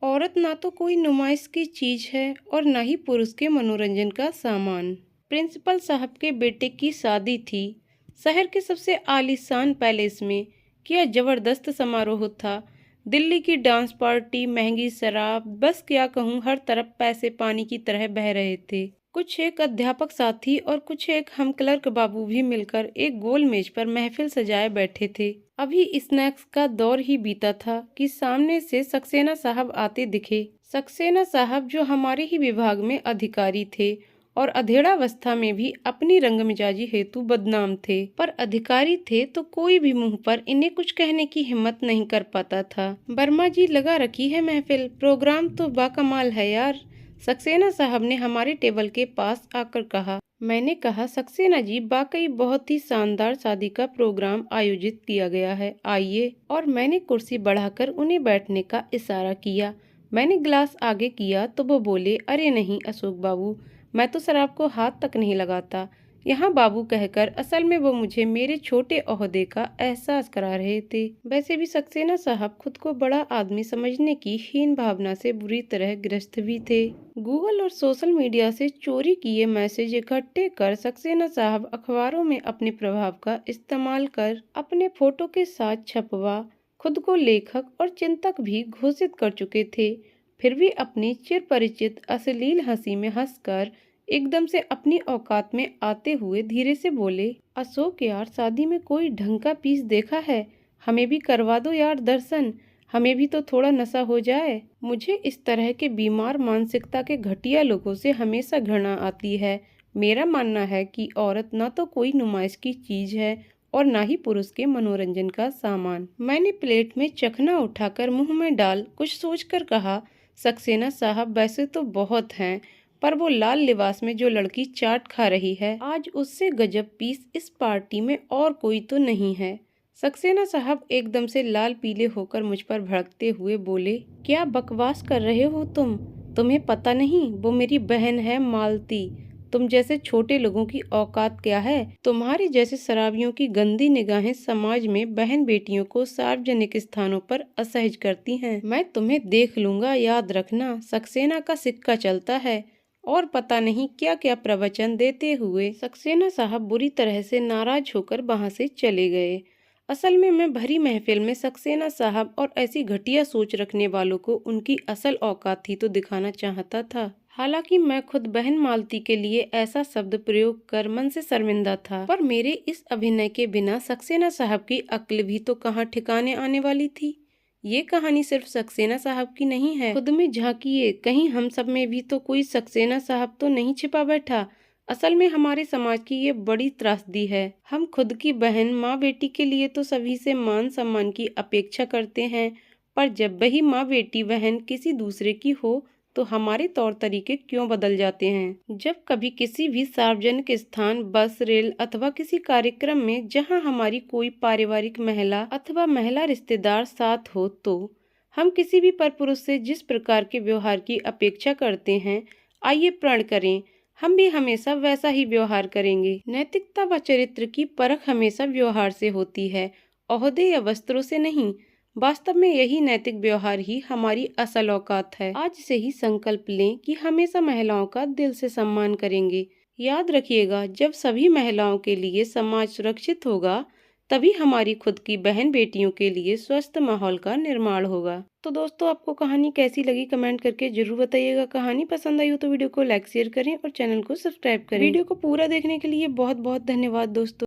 औरत ना तो कोई नुमाइश की चीज है और ना ही पुरुष के मनोरंजन का सामान। प्रिंसिपल साहब के बेटे की शादी थी। शहर के सबसे आलीशान पैलेस में। क्या जबरदस्त समारोह था। दिल्ली की डांस पार्टी, महंगी शराब, बस क्या कहूँ, हर तरफ पैसे पानी की तरह बह रहे थे। कुछ एक अध्यापक साथी और कुछ एक हम क्लर्क बाबू भी मिलकर एक गोल मेज पर महफिल सजाए बैठे थे। अभी स्नैक्स का दौर ही बीता था कि सामने से सक्सेना साहब आते दिखे। सक्सेना साहब जो हमारे ही विभाग में अधिकारी थे और अधेड़ावस्था में भी अपनी रंगमिजाजी हेतु बदनाम थे, पर अधिकारी थे तो कोई भी मुंह पर इन्हें कुछ कहने की हिम्मत नहीं कर पाता था। वर्मा जी, लगा रखी है महफिल, प्रोग्राम तो बाकमाल है यार, सक्सेना साहब ने हमारे टेबल के पास आकर कहा। मैंने कहा, सक्सेना जी, वाकई बहुत ही शानदार शादी का प्रोग्राम आयोजित किया गया है, आइए। और मैंने कुर्सी बढ़ाकर उन्हें बैठने का इशारा किया। मैंने गिलास आगे किया तो वो बोले, अरे नहीं अशोक बाबू, मैं तो शराब को हाथ तक नहीं लगाता। यहाँ बाबू कहकर असल में वो मुझे मेरे छोटे ओहदे का एहसास करा रहे थे। वैसे भी सक्सेना साहब खुद को बड़ा आदमी समझने की हीन भावना से बुरी तरह ग्रस्त भी थे। गूगल और सोशल मीडिया से चोरी किए मैसेज इकट्ठे कर सक्सेना साहब अखबारों में अपने प्रभाव का इस्तेमाल कर अपने फोटो के साथ छपवा खुद को लेखक और चिंतक भी घोषित कर चुके थे। फिर भी अपनी चिर परिचित अश्लील हंसी में हंसकर एकदम से अपनी औकात में आते हुए धीरे से बोले, अशोक यार, शादी में कोई ढंग का पीस देखा है? हमें भी करवा दो यार दर्शन, हमें भी तो थोड़ा नशा हो जाए। मुझे इस तरह के बीमार मानसिकता के घटिया लोगों से हमेशा घृणा आती है। मेरा मानना है कि औरत ना तो कोई नुमाइश की चीज है और ना ही पुरुष के मनोरंजन का सामान। मैंने प्लेट में चखना उठाकर मुंह में डाल कुछ सोचकर कहा, सक्सेना साहब, वैसे तो बहुत हैं, पर वो लाल लिबास में जो लड़की चाट खा रही है, आज उससे गजब पीस इस पार्टी में और कोई तो नहीं है। सक्सेना साहब एकदम से लाल पीले होकर मुझ पर भड़कते हुए बोले, क्या बकवास कर रहे हो तुम? तुम्हें पता नहीं, वो मेरी बहन है मालती। तुम जैसे छोटे लोगों की औकात क्या है? तुम्हारे जैसे शराबियों की गंदी निगाहें समाज में बहन बेटियों को सार्वजनिक स्थानों पर असहज करती हैं। मैं तुम्हें देख लूंगा, याद रखना। सक्सेना का सिक्का चलता है। और पता नहीं क्या क्या प्रवचन देते हुए सक्सेना साहब बुरी तरह से नाराज होकर वहां से चले गए। असल में मैं भरी महफिल में सक्सेना साहब और ऐसी घटिया सोच रखने वालों को उनकी असल औकात थी तो दिखाना चाहता था। हालांकि मैं खुद बहन मालती के लिए ऐसा शब्द प्रयोग कर मन से शर्मिंदा था, पर मेरे इस अभिनय के बिना सक्सेना साहब की अक्ल भी तो कहाँ ठिकाने आने वाली थी। ये कहानी सिर्फ सक्सेना साहब की नहीं है, खुद में झांकिए, कहीं हम सब में भी तो कोई सक्सेना साहब तो नहीं छिपा बैठा। असल में हमारे समाज की ये बड़ी त्रासदी है। हम खुद की बहन माँ बेटी के लिए तो सभी से मान सम्मान की अपेक्षा करते हैं, पर जब वही माँ बेटी बहन किसी दूसरे की हो तो हमारे तौर तरीके क्यों बदल जाते हैं। जब कभी किसी भी सार्वजनिक स्थान, बस, रेल अथवा किसी कार्यक्रम में जहां हमारी कोई पारिवारिक महिला अथवा महिला रिश्तेदार साथ हो तो हम किसी भी परपुरुष से जिस प्रकार के व्यवहार की अपेक्षा करते हैं, आइए प्रण करें हम भी हमेशा वैसा ही व्यवहार करेंगे। नैतिकता व चरित्र की परख हमेशा व्यवहार से होती है, ओहदे या वस्त्रों से नहीं। वास्तव में यही नैतिक व्यवहार ही हमारी असल औकात है। आज से ही संकल्प लें कि हमेशा महिलाओं का दिल से सम्मान करेंगे। याद रखिएगा, जब सभी महिलाओं के लिए समाज सुरक्षित होगा, तभी हमारी खुद की बहन बेटियों के लिए स्वस्थ माहौल का निर्माण होगा। तो दोस्तों, आपको कहानी कैसी लगी कमेंट करके जरूर बताइएगा। कहानी पसंद आई हो तो वीडियो को लाइक शेयर करें और चैनल को सब्सक्राइब करें। वीडियो को पूरा देखने के लिए बहुत बहुत धन्यवाद दोस्तों।